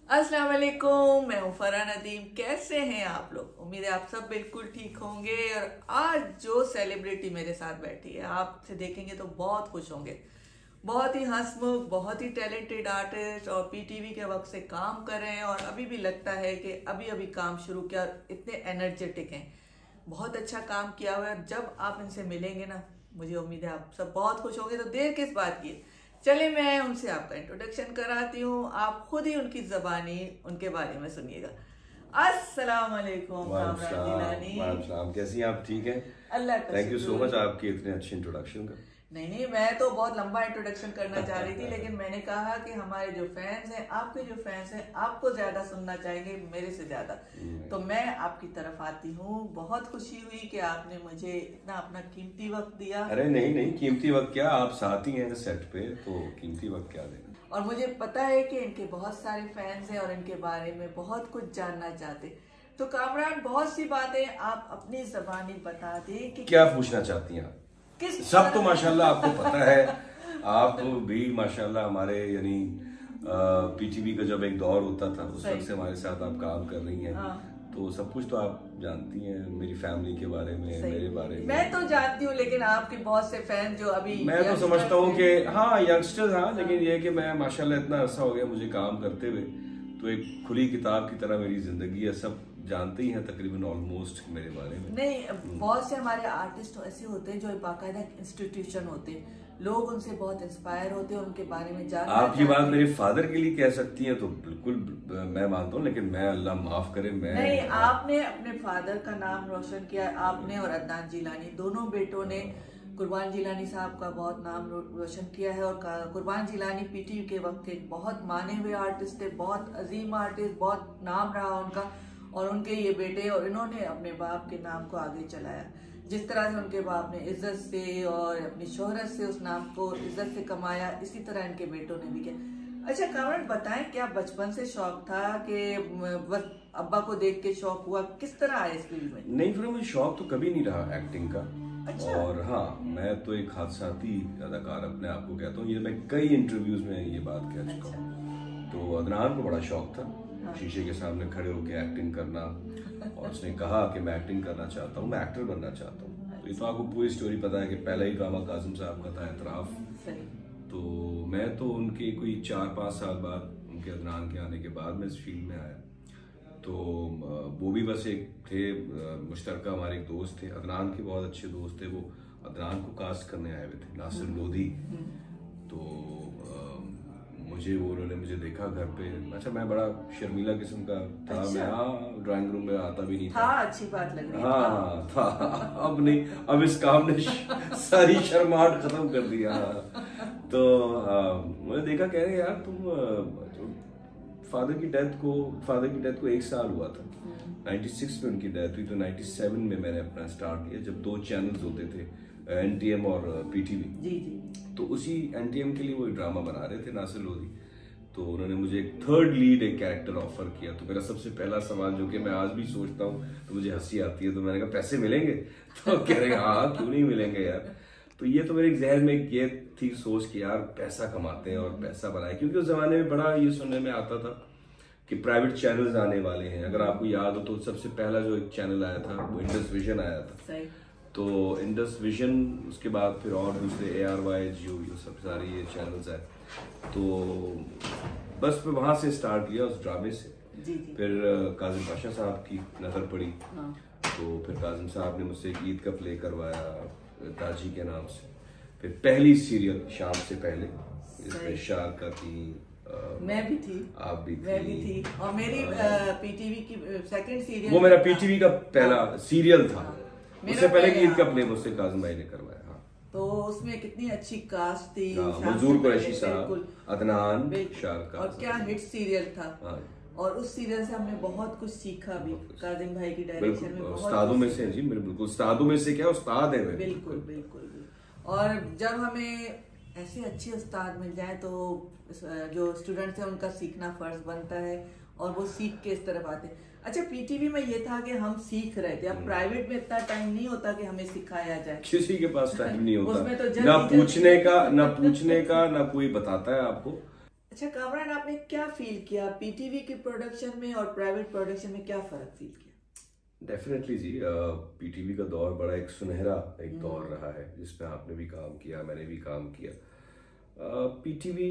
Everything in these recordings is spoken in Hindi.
अस्सलाम वालेकुम, मैं हूँ फरहान नदीम। कैसे हैं आप लोग? उम्मीद है आप सब बिल्कुल ठीक होंगे। और आज जो सेलिब्रिटी मेरे साथ बैठी है, आपसे देखेंगे तो बहुत खुश होंगे। बहुत ही हंसमुख, बहुत ही टैलेंटेड आर्टिस्ट और पीटीवी के वक्त से काम कर रहे हैं और अभी भी लगता है कि अभी अभी काम शुरू किया, इतने एनर्जेटिक हैं। बहुत अच्छा काम किया हुआ है। जब आप इनसे मिलेंगे ना, मुझे उम्मीद है आप सब बहुत खुश होंगे। तो देर किस बात की, चलिए मैं उनसे आपका इंट्रोडक्शन कराती हूँ। आप खुद ही उनकी जबानी उनके बारे में सुनिएगा। अस्सलाम वालेकुम कामरान जिलानी। वालेकुम, कैसी हैं आप? ठीक है, अल्लाह का थैंक यू सो शुक्र। मच आपके इतने अच्छे इंट्रोडक्शन का। नहीं नहीं, मैं तो बहुत लंबा इंट्रोडक्शन करना चाह रही थी, लेकिन मैंने कहा कि हमारे जो फैंस हैं, आपके जो फैंस हैं, आपको ज्यादा सुनना चाहेंगे मेरे से ज्यादा। तो मैं आपकी तरफ आती हूँ। बहुत खुशी हुई कि आपने मुझे इतना अपना कीमती वक्त दिया। अरे नहीं नहीं, कीमती वक्त क्या, आप साथ ही हैं सेट पे, तो कीमती वक्त क्या देना। और मुझे पता है कि इनके बहुत सारे फैंस हैं और इनके बारे में बहुत कुछ जानना चाहते। तो कामरान, बहुत सी बातें आप अपनी जबानी बता दें कि क्या पूछना चाहती हैं आप? किस सब तो माशाल्लाह आपको पता है। आप भी माशाल्लाह हमारे यानी पीटीवी का जब एक दौर होता था उस वक्त से हमारे साथ आप काम कर रही हैं। तो सब कुछ तो आप जानती हैं, मेरी फैमिली के बारे में, मेरे बारे में। मैं तो जानती हूँ, लेकिन आपके बहुत से फैन जो अभी मैं तो समझता हूँ कि हाँ यंगस्टर्स, हाँ, लेकिन ये कि मैं माशाल्लाह इतना अरसा हो गया मुझे काम करते हुए, तो एक खुली किताब की तरह मेरी जिंदगी है। सब जानते ही हैं तकरीबन ऑलमोस्ट मेरे बारे में। नहीं, बहुत से हमारे आर्टिस्ट ऐसे होते हैं जो बाकायदा इंस्टीट्यूशन होते हैं, लोग उनसे बहुत इंस्पायर होते हैं, उनके बारे में जानना आप ये बात चाहते मेरे फादर के लिए कह सकती हैं तो बिल्कुल मैं मानता हूँ, लेकिन मैं अल्लाह माफ करे मैं नहीं, आपने अपने फादर का नाम रोशन किया। आपने और अदनान जिलानी दोनों बेटों ने कुर्बान जिलानी साहब का बहुत नाम रोशन किया है। और कुर्बान जिलानी पीटीवी के वक्त एक बहुत माने हुए आर्टिस्ट थे, बहुत अजीम आर्टिस्ट, बहुत नाम रहा उनका। और उनके ये बेटे और इन्होंने अपने बाप के नाम को आगे चलाया। जिस तरह से उनके बाप ने इज्जत से और अपनी शोहरत से उस नाम को इज्जत से कमाया, इसी तरह इनके बेटों ने भी किया। अच्छा कामरान, बताएं, क्या बचपन से शौक था कि बस अब्बा को देख के शौक हुआ? किस तरह आए इस फील्ड में? नहीं, फिर मुझे शौक तो कभी नहीं रहा एक्टिंग का। अच्छा। और हाँ, मैं तो एक हादसाती अदाकार अपने आप को कहता हूँ। ये मैं कई इंटरव्यूज में ये बात कह चुका हूँ। तो अदनान को बड़ा शौक था शीशे के सामने खड़े होकर एक्टिंग करना, और उसने कहा कि मैं एक्टिंग करना चाहता हूँ, मैं एक्टर बनना चाहता हूँ। तो ये तो आपको पूरी स्टोरी पता है कि पहला ही ड्रामा काजिम साहब का था, एतराफ। तो मैं तो उनके कोई 4-5 साल बाद, उनके अदनान के आने के बाद मैं इस फील्ड में आया। तो वो भी बस एक थे, मुश्तरका हमारे एक दोस्त थे, अदनान के बहुत अच्छे दोस्त थे। वो अदनान को कास्ट करने आए हुए थे, नासिर लोधी। तो मुझे वो उन्होंने मुझे देखा घर पे। अच्छा, मैं बड़ा शर्मीला किस्म का था। अच्छा। मैं हाँ ड्राइंग रूम में आता भी नहीं था। अच्छी बात लग रही है। हाँ था। अब नहीं, अब इस काम ने सारी शर्माहट खत्म कर दिया। तो मैंने देखा, कह रहे यार तुम फादर की डेथ को 1 साल हुआ था। 96 में उनकी डेथ हुई, तो 97 में मैंने अपना स्टार्ट किया, जब 2 चैनल्स होते थे, एनटीएम और पीटीवी। जी जी। तो उसी एनटीएम के लिए वो ड्रामा बना रहे थे नासिर लोधी। तो उन्होंने मुझे एक 3rd लीड एक कैरेक्टर ऑफर किया। तो मेरा सबसे पहला सवाल, जो कि मैं आज भी सोचता हूँ तो मुझे हंसी आती है, तो मैंने कहा पैसे मिलेंगे? तो कह रहे हाँ, क्यों नहीं मिलेंगे यार। तो ये तो मेरे जहन में ये थी सोच कि यार पैसा कमाते हैं और पैसा बनाए, क्योंकि उस जमाने में बड़ा ये सुनने में आता था कि प्राइवेट चैनल्स आने वाले हैं। अगर आपको याद हो तो सबसे पहला जो एक चैनल आया था वो इंडस विजन आया था। सही। तो इंडस विजन, उसके बाद फिर और दूसरे ARY, जियो, ये सब सारे ये चैनल्स आए। तो बस मैं वहां से स्टार्ट किया उस ड्रामे से। जी जी। फिर काजिम पाशा साहब की नजर पड़ी। तो फिर काजिम साहब ने मुझसे एक ईद का प्ले करवाया ताजी के नाम से। फिर पहली सीरियल शाम से पहले, इसमें शारका थी, मैं भी थी, आप भी मैं भी थी। और मेरी पीटीवी की सेकंड सीरियल, वो मेरा पीटीवी का पहला सीरियल था। उससे पहले की ईद का प्ले मुझसे काजिम भाई ने करवाया। तो उसमें कितनी अच्छी कास्ट थी। मंजूर कुरैशी साहब, अदनान, शारका, और क्या हिट सीरियल था। और उस सीरियल से हमने बहुत कुछ सीखा भी। काजिम भाई की डायरेक्शन में उस्तादों में से जी, मेरे बिल्कुल उस्तादों में से, क्या उस्ताद है। बिल्कुल बिल्कुल। और जब हमें ऐसे अच्छे उस्ताद मिल जाए तो जो स्टूडेंट्स हैं उनका सीखना फर्ज बनता है, और वो सीख के इस तरफ आते हैं। अच्छा, पीटीवी में ये था कि हम सीख रहे थे। अब प्राइवेट में इतना टाइम नहीं होता कि हमें सिखाया जाए, किसी के पास टाइम नहीं होता। उसमें तो ना पूछने का ना कोई बताता है आपको। अच्छा कामरान, आपने क्या फील किया पीटीवी के प्रोडक्शन में और प्राइवेट प्रोडक्शन में, क्या फर्क फील किया? डेफिनेटली जी, पीटीवी का दौर बड़ा एक सुनहरा एक दौर रहा है जिसमें आपने भी काम किया, मैंने भी काम किया। पीटीवी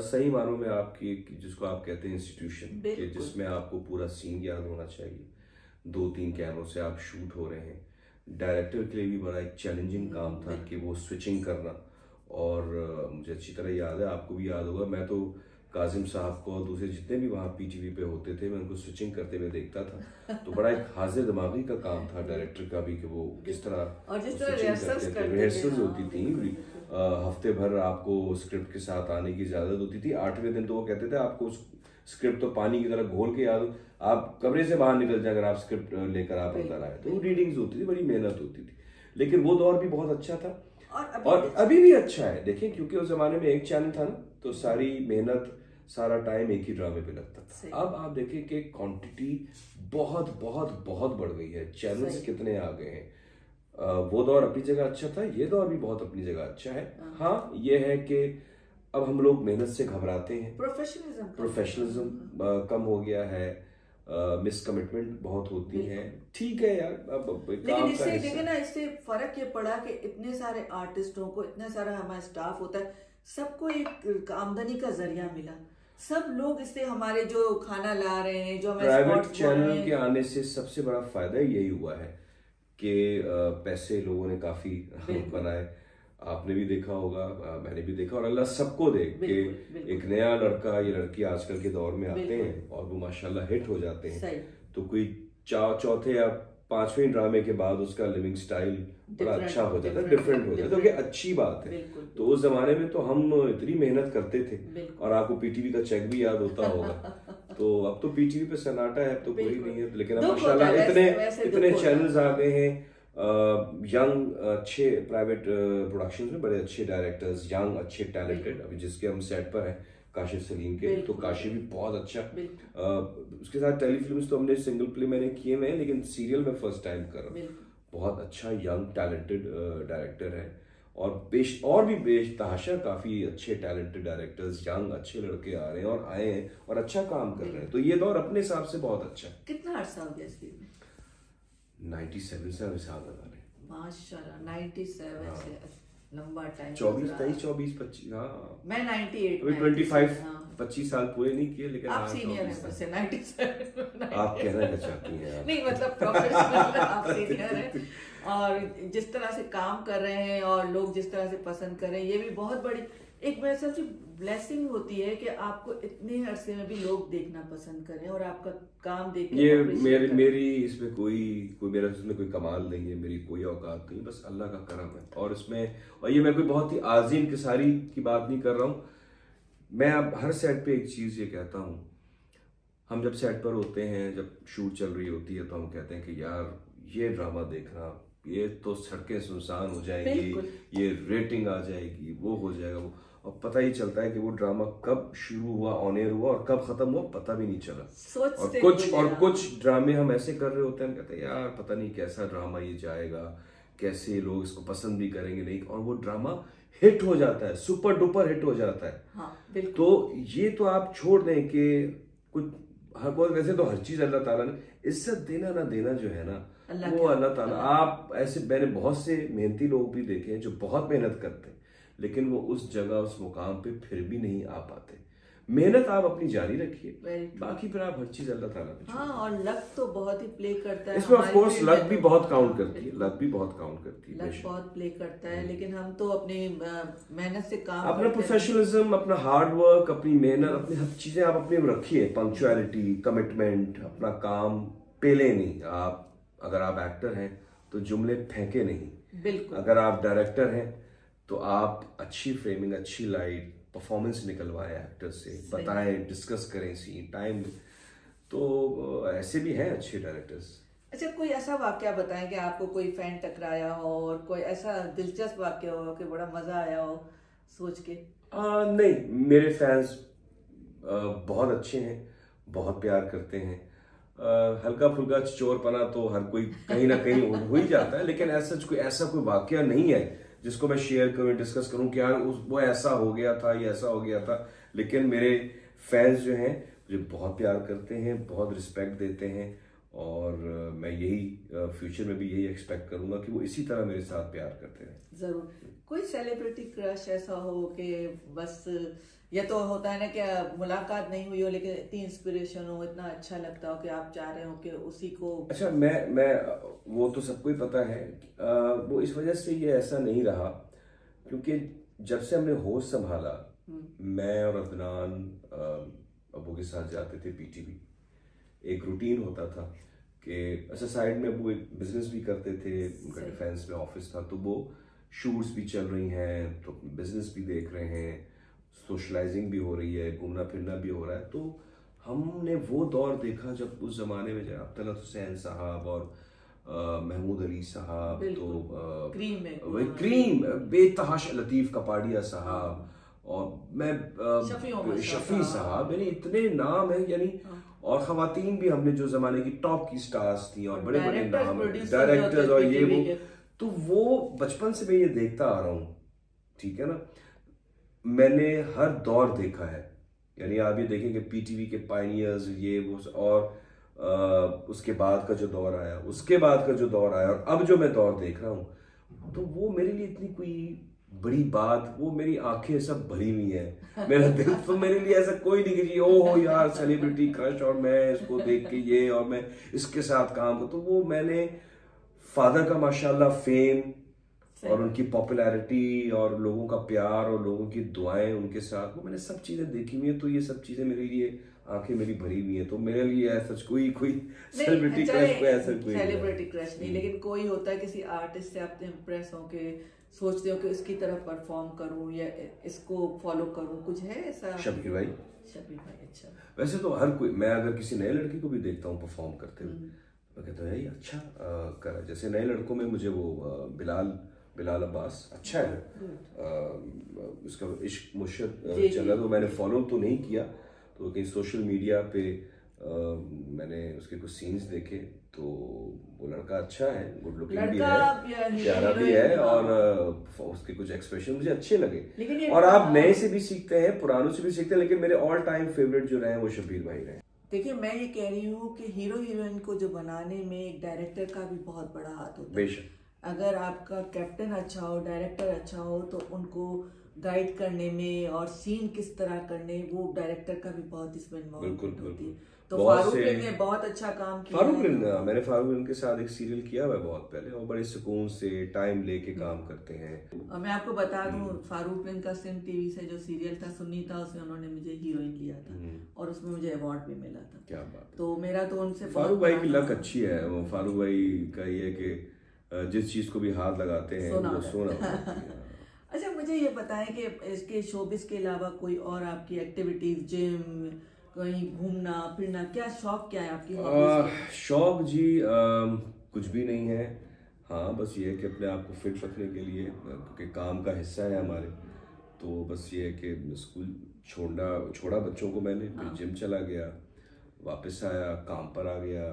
सही मानों में आपकी, जिसको आप कहते हैं इंस्टीट्यूशन, कि जिसमें आपको पूरा सीन याद होना चाहिए, 2-3 कैमरों से आप शूट हो रहे हैं। डायरेक्टर के लिए भी बड़ा एक चैलेंजिंग काम था कि वो स्विचिंग करना। और मुझे अच्छी तरह याद है, आपको भी याद होगा, मैं तो काजिम साहब को और दूसरे जितने भी वहाँ पीटीवी पे होते थे, मैं उनको स्विचिंग करते हुए देखता था। तो बड़ा एक हाजिर दिमागी का काम था डायरेक्टर का भी, कि वो किस तरह और जिस तरह रिहर्सल्स होती थी। हफ्ते भर आपको स्क्रिप्ट के साथ आने की इजाजत होती थी। 8वें दिन तो वो कहते थे आपको स्क्रिप्ट तो पानी की तरह घोल के याद, आप कमरे से बाहर निकल जाए अगर आप स्क्रिप्ट लेकर आप अंदर आए। तो रीडिंग्स होती थी, बड़ी मेहनत होती थी, लेकिन वो दौर भी बहुत अच्छा था और अभी भी अच्छा है। देखिए, क्योंकि उस जमाने में एक चैनल था ना, तो सारी मेहनत, सारा टाइम एक ही ड्रामे पे लगता था। अब आप देखिए कि क्वांटिटी बहुत बहुत बहुत बढ़ गई है, चैनल्स कितने आ गए हैं। वो दौर अपनी जगह अच्छा था, ये दौर भी बहुत अपनी जगह अच्छा है। हाँ, ये है कि अब हम लोग मेहनत से घबराते हैं, प्रोफेशनलिज्म कम हो गया है, मिस कमिटमेंट बहुत होती है। ठीक है यार, अब लेकिन इससे देखिए ना, इससे फर्क ये पड़ा कि इतने सारे आर्टिस्टों को, इतना सारा हमारा स्टाफ होता है, सबको एक आमदनी का जरिया मिला। सब लोग इससे हमारे जो खाना ला रहे हैं, जो हमारे प्राइवेट चैनल के आने से सबसे बड़ा फायदा यही हुआ है कि पैसे लोगों ने काफी बनाए। आपने भी देखा होगा, मैंने भी देखा, और अल्लाह सबको दे कि एक नया लड़का या लड़की आजकल के दौर में आते हैं और वो माशाल्लाह हिट हो जाते हैं। तो कोई चौथे या 5वें ड्रामे के बाद उसका लिविंग स्टाइल बड़ा अच्छा हो जाता है, डिफरेंट हो जाता है, तो ये अच्छी बात है। तो उस जमाने में तो हम इतनी मेहनत करते थे, और आपको पीटीवी का चेक भी याद होता होगा। तो अब तो पीटीवी पे सन्नाटा है, अब तो कोई नहीं है, लेकिन अब माशाल्लाह इतने चैनल्स आ गए हैं। यंग अच्छे प्राइवेट प्रोडक्शंस में बड़े अच्छे डायरेक्टर्स, यंग अच्छे टैलेंटेड, अभी जिसके हम सेट पर हैं काशिफ सलीम के, तो काशिफ भी बहुत अच्छा। उसके साथ टेलीफिल्म्स तो हमने सिंगल प्ले मैंने किए हुए हैं, लेकिन सीरियल में फर्स्ट टाइम कर रहा हूँ। बहुत अच्छा यंग टैलेंटेड डायरेक्टर है, और भी बेशतहाशा काफी अच्छे टैलेंटेड डायरेक्टर्स, यंग अच्छे लड़के आ रहे हैं और आए हैं और अच्छा काम कर रहे हैं। तो ये दौर अपने हिसाब से बहुत अच्छा है। कितना अर्सा हो गया इस फिल्म में? 97 से मिसाल लगा रहे, माशाल्लाह 97 से लंबा टाइम। 24 25, हाँ मैं 98 अभी 25 25 साल पूरे नहीं किए, लेकिन आप सीनियर हैं मुझसे। 97 आप कहना क्या चाहती हैं? नहीं मतलब प्रोफेशनल आप सीनियर हैं, और जिस तरह से काम कर रहे हैं और लोग जिस तरह से पसंद कर रहे हैं, ये भी बहुत बड़ी एक मेरे हिसाब से ब्लेसिंग होती है कि आपको इतने अरसे में भी लोग देखना पसंद करें और आपका काम देखें। ये मेरी इसमें कोई मेरा इसमें कोई कमाल नहीं है, मेरी कोई औकात नहीं, बस अल्लाह का करम है। और ये मैं कोई बहुत ही आजीम किसारी की बात नहीं कर रहा हूँ। मैं अब हर सेट पे एक चीज ये कहता हूँ, हम जब सेट पर होते हैं, जब शूट चल रही होती है, तो हम कहते हैं कि यार ये ड्रामा देखना, ये तो सड़कें सुनसान हो जाएंगी, ये रेटिंग आ जाएगी, वो हो जाएगा वो, और पता ही चलता है कि वो ड्रामा कब शुरू हुआ, ऑन एयर हुआ, और कब खत्म हुआ पता भी नहीं चला। और कुछ ड्रामे हम ऐसे कर रहे होते हैं, हम कहते हैं यार पता नहीं कैसा ड्रामा ये जाएगा, कैसे लोग इसको पसंद भी करेंगे नहीं, और वो ड्रामा हिट हो जाता है, सुपर डुपर हिट हो जाता है। हाँ, तो ये तो आप छोड़ दें कि कुछ वैसे तो हर चीज अल्लाह ताला ने इज्जत देना ना देना जो है ना, वो अल्लाह ताला। आप ऐसे, मैंने बहुत से मेहनती लोग भी देखे हैं जो बहुत मेहनत करते हैं, लेकिन वो उस जगह, उस मुकाम पे फिर भी नहीं आ पाते। मेहनत आप अपनी जारी रखिए, बाकी फिर आप हर चीज अल्लाह ताला पे। हाँ, और लक तो बहुत ही प्ले करता है इसमें, ऑफ कोर्स लक भी बहुत काउंट करती है, लक भी बहुत काउंट करती है, लक बहुत प्ले करता है, लेकिन हम तो अपनी मेहनत से काम, अपना प्रोफेशनलिज्म, अपना हार्ड वर्क, अपनी मेहनत, अपनी हर चीजें आप अपने रखिए, पंक्चुअलिटी, कमिटमेंट, अपना काम पेले नहीं। आप अगर आप एक्टर हैं तो जुमले फेंके नहीं, बिल्कुल। अगर आप डायरेक्टर हैं तो आप अच्छी फ्रेमिंग, अच्छी लाइट, परफॉर्मेंस निकलवाएं एक्टर से, बताएं, डिस्कस करें सीन टाइम। तो ऐसे भी हैं अच्छे डायरेक्टर्स। अच्छा, कोई ऐसा वाकया बताएं कि आपको कोई फैन टकराया हो, और कोई ऐसा दिलचस्प वाकया हो कि बड़ा मजा आया हो सोच के? नहीं, मेरे फैंस बहुत अच्छे हैं, बहुत प्यार करते हैं। हल्का फुल्का चोरपना तो हर कोई कहीं ना कहीं हो ही जाता है, लेकिन ऐसा कोई वाकया नहीं है जिसको मैं शेयर करूं, डिस्कस करूं कि यार वो ऐसा हो गया था, ये ऐसा हो गया था। लेकिन मेरे फैंस जो हैं मुझे बहुत प्यार करते हैं, बहुत रिस्पेक्ट देते हैं, और मैं यही फ्यूचर में भी यही एक्सपेक्ट करूंगा कि वो इसी तरह मेरे साथ प्यार करते रहें। जरूर। कोई सेलिब्रिटी क्रश ऐसा हो कि बस, या तो होता है ना कि मुलाकात नहीं हुई हो लेकिन इतनी इंस्पिरेशन हो, इतना अच्छा लगता हो कि आप चाह रहे हो कि उसी को। अच्छा, मैं वो तो सबको ही पता है, वो इस वजह से ये ऐसा नहीं रहा क्योंकि जब से हमने होश संभाला, मैं और अदनान अबू के साथ जाते थे पीटीवी। एक रूटीन होता था कि अच्छा, साइड में वो एक बिजनेस भी करते थे, उनका डिफेंस में ऑफिस था, तो वो शूट्स भी चल रही हैं, तो बिजनेस भी देख रहे हैं, सोशलाइजिंग भी हो रही है, घूमना फिरना भी हो रहा है। तो हमने वो दौर देखा जब उस जमाने में जब तलत हुसैन साहब और महमूद अली साहब, तो क्रीम बेतहाश लतीफ कपाड़िया साहब, और मैं शफी साहब, यानी इतने नाम है, यानी और खवातीन भी हमने जो जमाने की टॉप की स्टार्स थी और बड़े बड़े नाम डायरेक्टर्स और ये वो, तो वो बचपन से मैं ये देखता आ रहा हूँ, ठीक है ना। मैंने हर दौर देखा है, यानी आप ये देखेंगे पीटीवी के पायनियर्स ये वो, और उसके बाद का जो दौर आया, उसके बाद का जो दौर आया, और अब जो मैं दौर देख रहा हूँ, तो वो मेरे लिए इतनी कोई बड़ी बात, वो मेरी आंखें सब भरी हुई है, मेरा दिल तो मेरे लिए ऐसा कोई नहीं कि ओ हो यार सेलिब्रिटी क्रश और मैं इसको देख के ये और मैं इसके साथ काम करूं। तो वो मैंने फादर का माशाल्लाह फेम और उनकी पॉपुलैरिटी और लोगों का प्यार और लोगों की दुआएं उनके साथ, वो मैंने सब चीजें देखी हुई है। तो ये सब चीजें मेरे लिए आंखें मेरी भरी हुई है। तो मेरे लिए ऐसा कोई सेलिब्रिटी क्रश, कोई ऐसा कोई सेलिब्रिटी क्रश नहीं, लेकिन कोई होता है किसी आर्टिस्ट से आप इम्प्रेस हो के सोचते हो कि इसकी तरह परफॉर्म करूं या इसको फॉलो करूं, कुछ है ऐसा? शबीर भाई। अच्छा। वैसे तो हर कोई, मैं अगर किसी नए लड़की को भी देखता हूँ परफॉर्म करते हुए, मैं कहता हूँ ये अच्छा करा। जैसे नए लड़कों में मुझे वो बिलाल अब्बास अच्छा है, उसका इश्क मुर्शद चला, तो मैंने फॉलो तो नहीं किया, तो कहीं सोशल मीडिया पे मैंने उसके कुछ सीन्स देखे, तो वो लड़का अच्छा है, गुड लुकिंग भी है, प्यारा भी है, और उसके कुछ एक्सप्रेशन मुझे अच्छे लगे। और आप नए से भी सीखते हैं, पुरानों से भी सीखते हैं, लेकिन मेरे ऑल टाइम फेवरेट जो रहे वो शबीर भाई रहे। देखिए, मैं ये कह रही हूँ कि हीरो हीरोइन को जो बनाने में एक डायरेक्टर का भी बहुत बड़ा हाथ होता है। बेशक, अगर आपका कैप्टन अच्छा हो, डायरेक्टर अच्छा हो, तो उनको गाइड करने में और सीन किस तरह करने, वो डायरेक्टर का भी बहुत इसमें इन्वॉल्वमेंट होती है। तो फारूक ने बहुत अच्छा काम किया। मैंने फारूक के साथ एक सीरियल किया हुआ है बहुत पहले, और बड़े सुकून से टाइम लेके काम करते हैं। और मैं आपको बता दूं, फारूक का सिंध टीवी से जो सीरियल था सुनीता, उसमें उन्होंने मुझे हीरोइन लिया था और उसमें मुझे अवार्ड भी मिला था। क्या बात। तो मेरा तो उनसे फारूक भाई की लक अच्छी है। वो फारूक भाई का ये कि जिस चीज को भी हाथ लगाते हैं वो सोना। अच्छा, मुझे ये बताएं कि इसके शोबिस के अलावा कोई और आपकी एक्टिविटीज, जिम, कहीं घूमना फिरना, क्या शौक क्या है आपकी? शौक जी कुछ भी नहीं है। हाँ, बस ये है कि अपने आप को फिट रखने के लिए, क्योंकि काम का हिस्सा है हमारे, तो बस ये है कि स्कूल छोड़ा बच्चों को मैंने, फिर जिम चला गया, वापस आया, काम पर आ गया,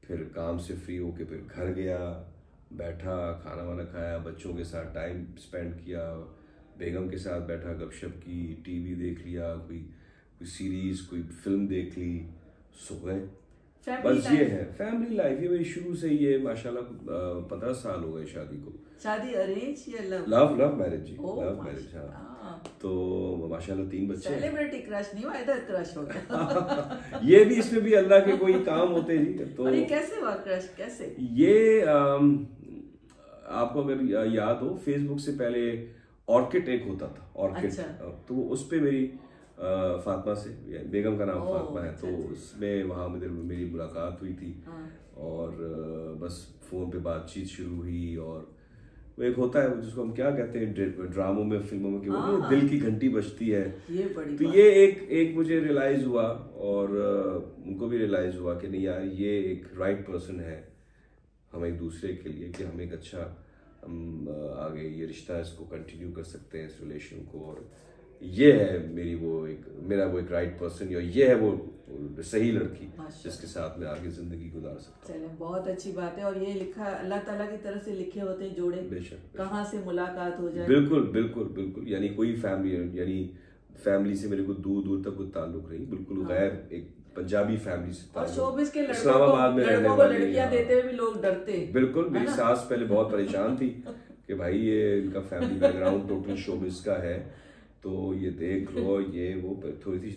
फिर काम से फ्री होके फिर घर गया, बैठा, खाना वाना खाया, बच्चों के साथ टाइम स्पेंड किया, बेगम के साथ बैठा, गपशप की, टीवी देख लिया, कोई सीरीज, कोई फिल्म देख ली, सो गए। बस ये है फैमिली लाइफ। ये मेरी शुरू से ये माशाल्लाह 15 साल हो गए शादी को। शादी अरेंज या लव मैरिज जी? लव मैरिज, हाँ। तो माशाल्लाह 3 बच्चे। सेलिब्रिटी क्रश नहीं हुआ, इधर क्रश हो गया। ये भी, इसमें भी अल्लाह के कोई काम होते जी। तो और ये कैसे हुआ क्रश, कैसे? ये आपको अगर याद हो, फेसबुक से पहले ऑर्किड एक होता था, ऑर्किड। अच्छा। तो उस पे मेरी फातिमा से, बेगम का नाम फातिमा है, तो उसमें वहाँ मेरी मुलाकात हुई थी, और बस फोन पे बातचीत शुरू हुई। और वो एक होता है जिसको हम क्या कहते हैं ड्रामों में, फिल्मों में, कि वो दिल की घंटी बजती है। तो ये एक मुझे रियलाइज हुआ, और उनको भी रियलाइज हुआ कि नहीं यार, ये एक राइट पर्सन है हम एक दूसरे के लिए, कि हम एक अच्छा, हम आगे ये रिश्ता इसको कंटिन्यू कर सकते हैं, इस रिलेशन को। और ये है मेरा वो एक राइट पर्सन, और ये है वो सही लड़की जिसके साथ मैं आगे जिंदगी गुजार सकता हूँ। चले, बहुत अच्छी बात है। और ये लिखा अल्लाह ताला की तरफ से लिखे होते हैं जोड़े, बेशक, कहाँ से मुलाकात हो जाए। बिल्कुल बिल्कुल बिल्कुल, यानी कोई फैमिली, यानी फैमिली से मेरे को दूर दूर तक कोई ताल्लुक नहीं, बिल्कुल गैर एक पंजाबी फैमिली से और शोबिस के लड़कों इस्लामाबाद में रहने वाली। लड़कियां देते हुए भी लोग डरते। बिल्कुल, मेरी सास पहले बहुत परेशान थी कि भाई ये इनका फैमिली बैकग्राउंड टोटल शोबिस का है, तो ये देख लो ये वो, थोड़ी सी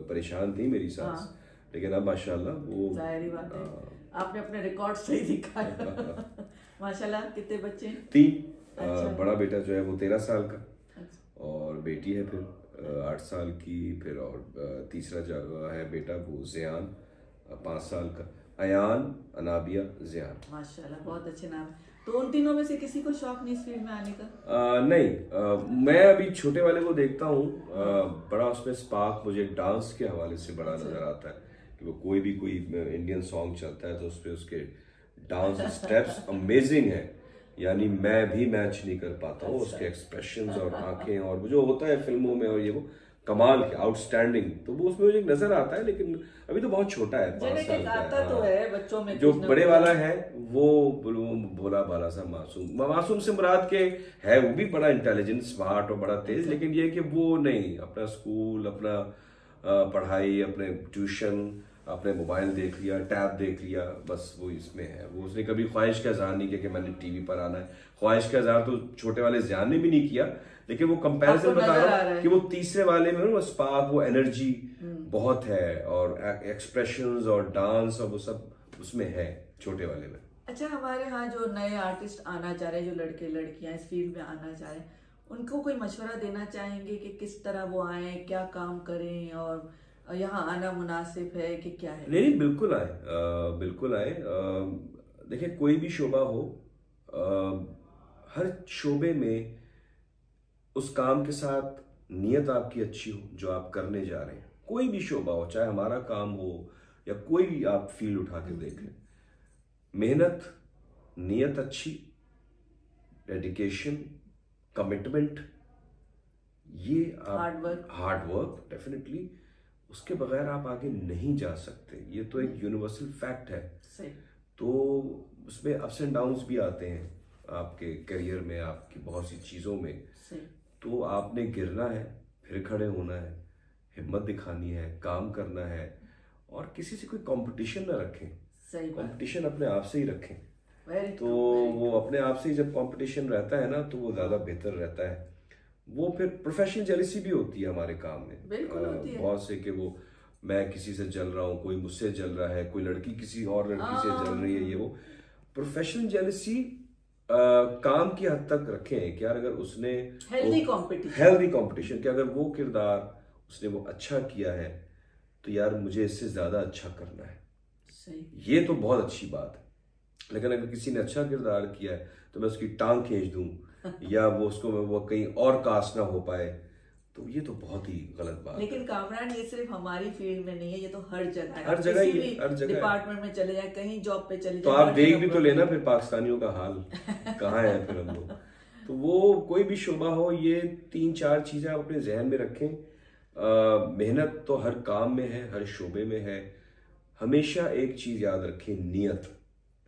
परेशान थी मेरी सास। लेकिन अब माशाल्लाह वो, जाहिर बात है आपने अपने रिकॉर्ड सही दिखाया। माशाल्लाह। कितने बच्चे हैं? 3। अच्छा। बड़ा बेटा जो है वो 13 साल का, अच्छा। और बेटी है फिर 8 साल की, फिर और तीसरा जो है बेटा वो ज़ियान 5 साल का, अयान, अनाबिया, ज़ियान। माशाल्लाह, बहुत अच्छे नाम है। तो उन तीनों में से किसी को शौक नहीं इस फील्ड में आने का? नहीं, मैं अभी छोटे वाले को देखता हूँ, बड़ा उसमें स्पार्क मुझे डांस के हवाले से बड़ा नजर आता है कि वो कोई भी कोई इंडियन सॉन्ग चलता है तो उस पर उसके डांस स्टेप्स अमेजिंग है, यानी मैं भी मैच नहीं कर पाता हूँ उसके एक्सप्रेशंस और आंखें और वो जो होता है फिल्मों में, और ये वो कमाल के आउटस्टैंडिंग, तो वो उसमें मुझे नजर आता है। लेकिन अभी तो बहुत छोटा है, 5 साल का है। तो है बच्चों में। जो बड़े वाला है वो भोला भाला सा मासूम, मासूम से मुराद के है वो भी बड़ा इंटेलिजेंट, स्मार्ट और बड़ा तेज, लेकिन ये कि वो नहीं, अपना स्कूल, अपना पढ़ाई, अपने ट्यूशन, अपने मोबाइल देख लिया, टैब देख लिया, बस वो इसमें है। वो उसने कभी ख्वाहिश का इजहार नहीं किया कि मैंने टीवी पर आना है। ख्वाहिश का इजहार तो छोटे वाले ज़ियान ने भी नहीं किया, लेकिन वो कंपैरिजन बता रहा हूँ कि वो तीसरे वाले में वो स्पार्क, वो एनर्जी बहुत है, और एक्सप्रेशंस और डांस और वो सब उसमें है छोटे वाले में। अच्छा, हमारे यहाँ जो नए आर्टिस्ट आना चाह रहे हैं, जो लड़के लड़कियां इस फील्ड में आना चाह रहे हैं, उनको कोई मशवरा देना चाहेंगे कि किस तरह वो आए, क्या काम करें, और यहाँ आना मुनासिब है कि क्या है? नहीं, बिल्कुल आए, बिल्कुल आए। देखिए, कोई भी शोबा हो, हर शोबे में उस काम के साथ नीयत आपकी अच्छी हो जो आप करने जा रहे हैं। कोई भी शोबा हो, चाहे हमारा काम हो या कोई भी आप फील्ड उठा के देख लें, मेहनत, नीयत अच्छी, डेडिकेशन, कमिटमेंट, ये हार्ड वर्क डेफिनेटली, उसके बगैर आप आगे नहीं जा सकते। ये तो एक यूनिवर्सल फैक्ट है। तो उसमें अप्स एंड डाउन्स भी आते हैं आपके करियर में, आपकी बहुत सी चीज़ों में। तो आपने गिरना है, फिर खड़े होना है, हिम्मत दिखानी है, काम करना है, और किसी से कोई कंपटीशन ना रखें। कंपटीशन अपने आप से ही रखें। तो वो अपने आप से ही जब कंपटीशन रहता है ना, तो वो ज़्यादा बेहतर रहता है। वो फिर प्रोफेशनल जेलसी भी होती है हमारे काम में, बिल्कुल होती है। बहुत से कि वो मैं किसी से जल रहा हूँ, कोई मुझसे जल रहा है, कोई लड़की किसी और लड़की से जल रही है, ये वो प्रोफेशनल जेलसी काम की हद तक रखें कि यार अगर उसने हेल्दी कंपटीशन कि अगर वो किरदार उसने वो अच्छा किया है तो यार मुझे इससे ज्यादा अच्छा करना है। ये तो बहुत अच्छी बात है। लेकिन अगर किसी ने अच्छा किरदार किया है तो मैं उसकी टांग खींच दूं या वो उसको वो कहीं और कास्ट ना हो पाए, तो ये तो बहुत ही गलत बात है। लेकिन कामरान, ये सिर्फ हमारी फील्ड में नहीं है, ये तो हर जगह है। हर जगह ही, हर जगह डिपार्टमेंट में चले जाए, कहीं जॉब पे चले जाए, तो आप देख भी तो लेना फिर पाकिस्तानियों का हाल कहाँ है फिर हम लोग। तो वो कोई भी शोबा हो, ये 3-4 चीजें आप अपने जहन में रखें। मेहनत तो हर काम में है, हर शोबे में है। हमेशा एक चीज याद रखें,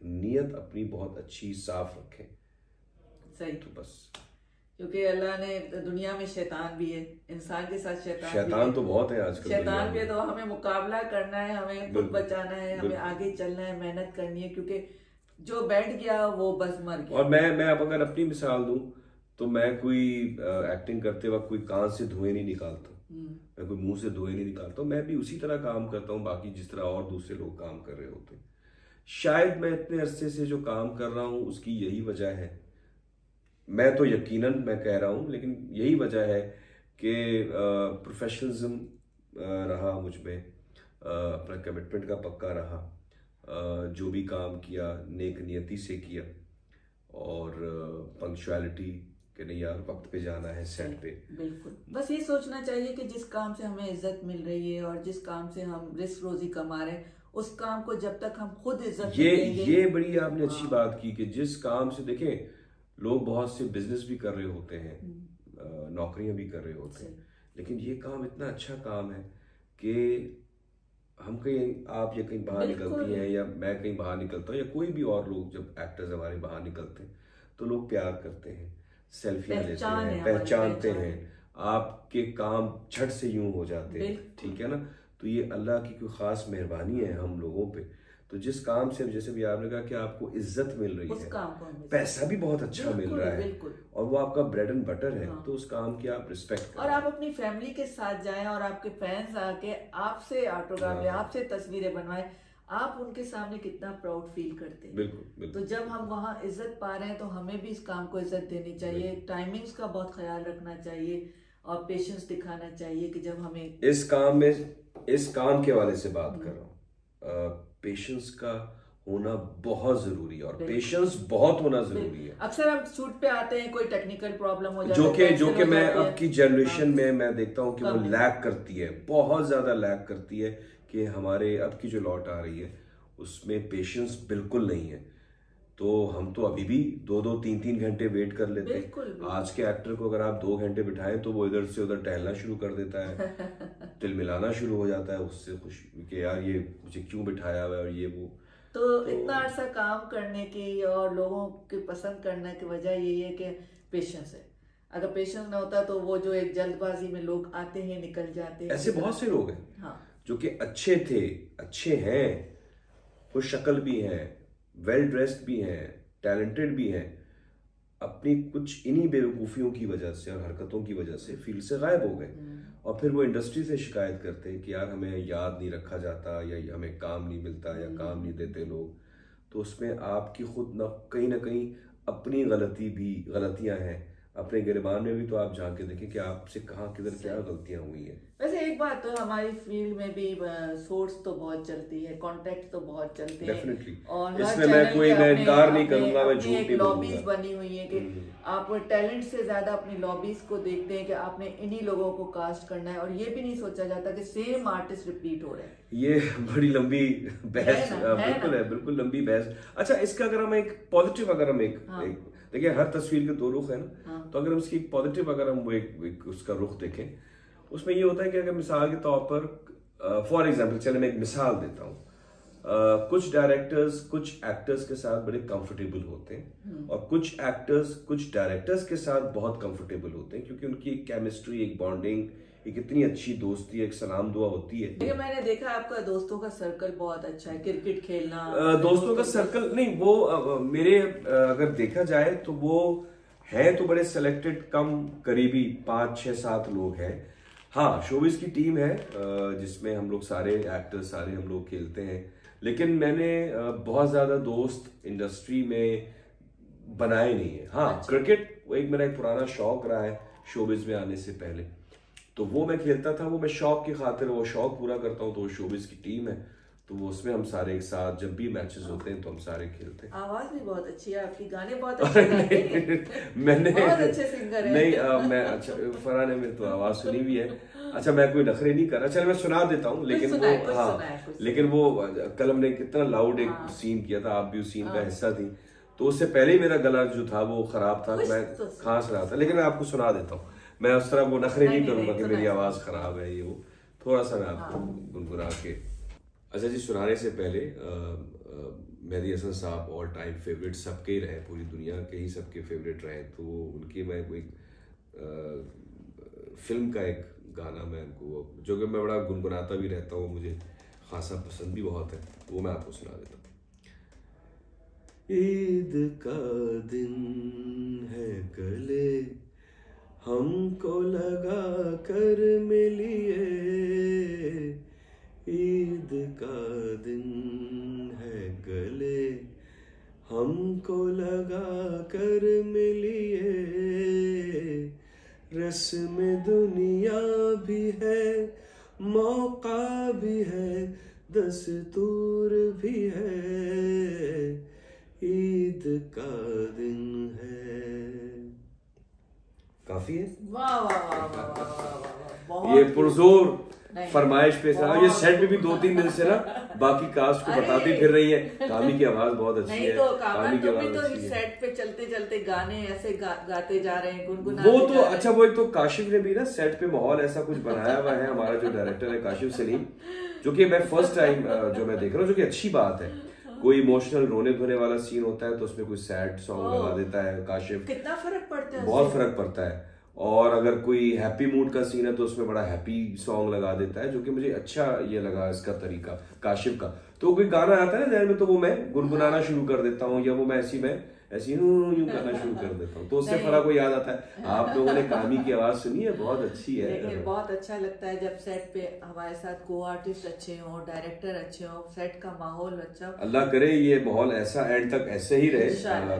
नीयत अपनी बहुत अच्छी साफ रखें। सही। तो बस, क्योंकि अल्लाह ने दुनिया में शैतान भी है, इंसान के साथ शैतान तो बहुत है आजकल, शैतान भी है। तो हमें मुकाबला करना है, हमें खुद बचाना है, हमें आगे चलना है, मेहनत करनी है, क्योंकि जो बैठ गया वो बस मर गया। और मैं अब अगर अपनी मिसाल दूं तो मैं कोई एक्टिंग करते वक्त कोई कान से धुएं नहीं निकालता, मैं कोई मुंह से धुएं नहीं निकालता। मैं भी उसी तरह काम करता हूँ बाकी जिस तरह और दूसरे लोग काम कर रहे होते हैं। शायद मैं इतने अरसे से जो काम कर रहा हूँ उसकी यही वजह है, मैं तो यकीनन मैं कह रहा हूँ, लेकिन यही वजह है कि प्रोफेशनलिज्म रहा मुझ में, अपना कमिटमेंट का पक्का रहा, जो भी काम किया नेक नियति से किया, और पंक्चुअलिटी कि नहीं यार वक्त पे जाना है सेट पे। बिल्कुल, बस ये सोचना चाहिए कि जिस काम से हमें इज्जत मिल रही है और जिस काम से हम रिस्क रोजी कमा रहे हैं, उस काम को जब तक हम खुद इज्जत देंगे। ये बड़ी आपने अच्छी बात की कि जिस काम से, देखें लोग बहुत से बिजनेस भी कर रहे होते हैं, नौकरियां भी कर रहे होते हैं, लेकिन ये काम इतना अच्छा काम है कि हम कहीं, आप या कहीं बाहर निकलती हैं या मैं कहीं बाहर निकलता हूँ या कोई भी और लोग, जब एक्टर्स हमारे बाहर निकलते हैं तो लोग प्यार करते हैं, सेल्फियां लेते हैं, पहचानते हैं, आपके काम झट से यूं हो जाते हैं, ठीक है ना। तो ये अल्लाह की कोई खास मेहरबानी है हम लोगों पे। तो जिस काम से, जैसे भी आपने कहा कि आपको इज्जत मिल रही है, पैसा भी बहुत अच्छा मिल रहा है और वो आपका ब्रेड एंड बटर है, तो उस काम की आप रिस्पेक्ट और आप अपनी फैमिली के साथ जाएं और आपके फैंस आके आपसे ऑटोग्राफ या आपसे तस्वीरें बनवाएं, आप उनके सामने कितना प्राउड फील करते हैं। बिल्कुल। तो जब हम वहाँ इज्जत पा रहे हैं तो हमें भी इस काम को इज्जत देनी चाहिए, टाइमिंग्स का बहुत ख्याल रखना चाहिए और पेशेंस दिखाना चाहिए कि जब हमें इस काम में, इस काम के हवाले से बात कर रहा हूँ, पेशेंस का होना बहुत जरूरी है और पेशेंस बहुत होना जरूरी है। अक्सर हम शूट पे आते हैं, कोई टेक्निकल प्रॉब्लम हो जाता है जो कि मैं अब की जनरेशन में मैं देखता हूँ कि वो लैग करती है, बहुत ज्यादा लैग करती है कि हमारे अब की जो लॉट आ रही है उसमें पेशेंस बिल्कुल नहीं है। तो हम तो अभी भी 2-2, 3-3 घंटे वेट कर लेते हैं। आज के एक्टर को अगर आप 2 घंटे बिठाएं तो वो इधर से उधर टहलना शुरू कर देता है, तिल मिलाना शुरू हो जाता है उससे खुशी कि यार ये मुझे क्यों बिठाया हुआ है और ये वो। तो इतना अर्सा काम करने की और लोगों की पसंद करने की वजह यही है कि पेशेंस है। अगर पेशेंस ना होता तो वो जो एक जल्दबाजी में लोग आते हैं निकल जाते हैं। ऐसे बहुत से लोग हैं हाँ, जो कि अच्छे थे, अच्छे हैं, खुश शक्ल भी हैं, वेल ड्रेस्ड भी हैं, टैलेंटेड भी हैं, अपनी कुछ इन्हीं बेवकूफ़ियों की वजह से और हरकतों की वजह से फील्ड से गायब हो गए और फिर वो इंडस्ट्री से शिकायत करते हैं कि यार हमें याद नहीं रखा जाता या हमें काम नहीं मिलता या काम नहीं देते लोग। तो उसमें आपकी खुद ना कहीं अपनी गलतियां हैं। अपने गिरबान में भी तो आप जाके देखें कि आपसे कहाँ किधर क्या गलतियां हुई हैं। वैसे एक बात तो हमारी फील्ड में भी सोर्स तो बहुत चलती है, कॉन्टेक्ट तो बहुत चलते हैं। डेफिनेटली, और इसमें मैं इनकार नहीं करूंगा, मैं झूठ नहीं बोलूंगा। लॉबीज बनी हुई है कि आप टैलेंट से ज्यादा अपनी लॉबीज को देखते हैं कि आपने इन्हीं लोगों को कास्ट करना है और ये भी नहीं सोचा जाता कि सेम आर्टिस्ट रिपीट हो रहे हैं। ये बड़ी लंबी बहस, बिल्कुल लंबी बहस। अच्छा, इसका अगर हम एक पॉजिटिव, अगर हम एक देखिए, हर तस्वीर के 2 रुख है ना, तो अगर उसकी एक पॉजिटिव, अगर हम वो एक उसका रुख देखें, उसमें ये होता है कि अगर मिसाल के तौर पर फॉर एग्जांपल, चलिए मैं एक मिसाल देता हूँ, कुछ डायरेक्टर्स कुछ एक्टर्स के साथ बड़े कंफर्टेबल होते हैं और कुछ एक्टर्स कुछ डायरेक्टर्स के साथ बहुत कंफर्टेबल होते हैं क्योंकि उनकी एक केमिस्ट्री, एक बॉन्डिंग, एक इतनी अच्छी दोस्ती, एक सलाम दुआ होती है। लेकिन मैंने देखा आपका दोस्तों का सर्कल बहुत अच्छा है, क्रिकेट खेलना। दोस्तों का सर्कल नहीं, वो मेरे अगर देखा जाए तो वो है तो बड़े सेलेक्टेड, कम करीबी 5, 6, 7 लोग हैं। हाँ, शोबिज की टीम है जिसमें हम लोग सारे एक्टर्स, सारे हम लोग खेलते हैं, लेकिन मैंने बहुत ज्यादा दोस्त इंडस्ट्री में बनाए नहीं है। हाँ, अच्छा। क्रिकेट एक मेरा एक पुराना शौक रहा है शोबिज में आने से पहले, तो वो मैं खेलता था, वो मैं शौक की खातिर वो शौक पूरा करता हूँ। तो वो शोबिज की टीम है, तो वो उसमें हम सारे एक साथ जब भी मैचेस होते हैं तो हम सारे खेलते हैं। आवाज भी बहुत अच्छी है आपकी, गाने बहुत अच्छे गाते हैं। मैंने बहुत अच्छे सिंगर है। नहीं, मैं अच्छा, फरहान ने मेरी तो आवाज सुनी भी है। अच्छा, मैं कोई नखरे नहीं कर रहा, चल मैं सुना देता हूँ, लेकिन वो हाँ, लेकिन वो कल हमने कितना लाउड एक सीन किया था, आप भी उस सीन का हिस्सा थी, तो उससे पहले ही मेरा गला जो था वो खराब था, मैं खांस रहा था, लेकिन मैं आपको सुना देता हूँ। मैं उस तरह वो नखरे नहीं करूंगा कि मेरी आवाज खराब है, ये वो थोड़ा सा मैं आपको गुनगुना के। अच्छा जी, सुनाने से पहले मेहदी हसन साहब ऑल टाइम फेवरेट सबके ही रहे, पूरी दुनिया के ही सबके फेवरेट रहे, तो उनकी मैं कोई फिल्म का एक गाना मैं उनको, जो कि मैं बड़ा गुनगुनाता भी रहता हूँ, मुझे खासा पसंद भी बहुत है, वो मैं आपको सुना देता हूँ। ईद का दिन है गले हमको लगा कर मिलिए, ईद का दिन है गले हमको लगा कर मिलिए, रस्म दुनिया भी है, मौका भी है, दस्तूर भी है, ईद का दिन है। काफी है। वाह वाह वाह, ये पुरजोर फरमाइश पे था। ये सेट में भी 2-3 दिन से ना बाकी कास्ट को बताती फिर रही है, कामी की आवाज बहुत अच्छी है। तो कामी की आवाज तो इस सेट पे चलते चलते गाने ऐसे गाते जा रहे हैं, गुनगुना वो तो अच्छा, वो एक तो काशिफ ने भी ना सेट पे माहौल ऐसा कुछ बनाया हुआ है, हमारा जो डायरेक्टर है काशिफ सलीम, जो कि मैं फर्स्ट टाइम जो मैं देख रहा हूँ, जो कि अच्छी बात है। कोई इमोशनल रोने धोने वाला सीन होता है तो उसमें कोई सैड सॉन्ग लगा देता है काशिफ। कितना फर्क पड़ता है, बहुत फर्क पड़ता है। और अगर कोई हैप्पी मूड का सीन है तो उसमें बड़ा हैप्पी सॉन्ग लगा देता है, जो कि मुझे अच्छा ये लगा इसका तरीका काशिफ का। तो कोई गाना आता है ना जहन में तो वो मैं गुनगुनाना शुरू कर देता हूँ, या वो मैं ऐसी यूं गाना शुरू कर देता हूँ, तो उससे फरा को याद आता है। आप लोगों ने कामी की आवाज सुनी है, बहुत अच्छी है। लेकिन बहुत अच्छा लगता है जब सेट पे हमारे साथ को आर्टिस्ट अच्छे हों, डायरेक्टर अच्छे हों, सेट का माहौल अच्छा। अल्लाह करे ये माहौल ऐसा एंड तक ऐसे ही रहे।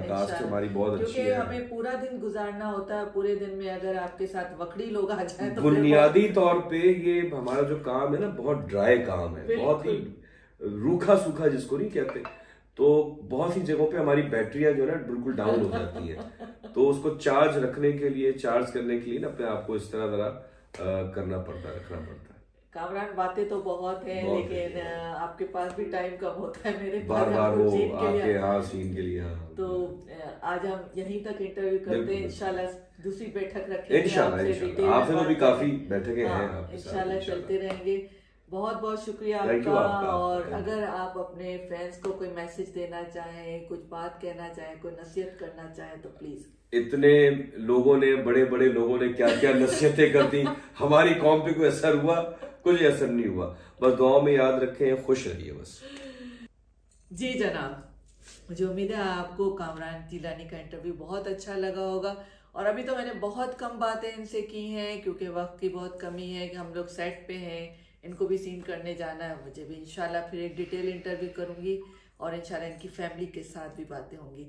कास्ट हमारी बहुत अच्छी है, क्योंकि हमें पूरा दिन गुजारना होता है, पूरे दिन में अगर आपके साथ वकड़ी लोग आ जाए तो बुनियादी तौर पे ये हमारा जो काम है ना बहुत ड्राई काम है, बहुत ही रूखा सूखा जिसको नहीं कहते। तो बहुत सी जगहों पे हमारी बैटरियां जो है ना बिल्कुल डाउन हो जाती है, तो उसको चार्ज रखने के लिए, चार्ज करने के लिए ना अपने आप को इस तरह करना पड़ता है, रखना पड़ता है। कामरान बातें तो बहुत है, लेकिन आपके पास भी टाइम कम होता है, मेरे बार वो आपके हाँ सीन के लिए। हाँ तो आज हम यहीं तक इंटरव्यू करते हैं, इंशाल्लाह दूसरी बैठक रखेंगे इंशाल्लाह। आपसे तो भी काफी बैठकें हैं, इंशाल्लाह चलते रहेंगे। बहुत बहुत शुक्रिया आपका। और अगर आप अपने फ्रेंड्स को कोई मैसेज देना चाहें, कुछ बात कहना चाहें, कोई नसीहत करना चाहें तो प्लीज। इतने लोगों ने, बड़े बड़े लोगों ने क्या क्या नसीहतें कर दी, हमारी कौम पे कोई असर हुआ? कुछ असर नहीं हुआ। बस दुआ में याद रखें, खुश रहिए बस। जी जनाब, मुझे उम्मीद है आपको कामरान जिलानी का इंटरव्यू बहुत अच्छा लगा होगा। और अभी तो मैंने बहुत कम बातें इनसे की हैं क्योंकि वक्त की बहुत कमी है, कि हम लोग सेट पे हैं, इनको भी सीन करने जाना है, मुझे भी इंशाल्लाह फिर एक डिटेल इंटरव्यू करूंगी और इंशाल्लाह इनकी फैमिली के साथ भी बातें होंगी।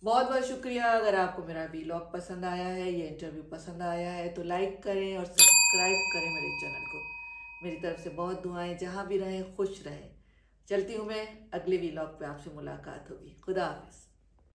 बहुत बहुत शुक्रिया। अगर आपको मेरा व्लॉग पसंद आया है, ये इंटरव्यू पसंद आया है तो लाइक करें और सब्सक्राइब करें मेरे चैनल को। मेरी तरफ से बहुत दुआएं, जहाँ भी रहें खुश रहें। चलती हूँ मैं, अगले व्लॉग पे आपसे मुलाकात होगी। खुदा हाफिज़।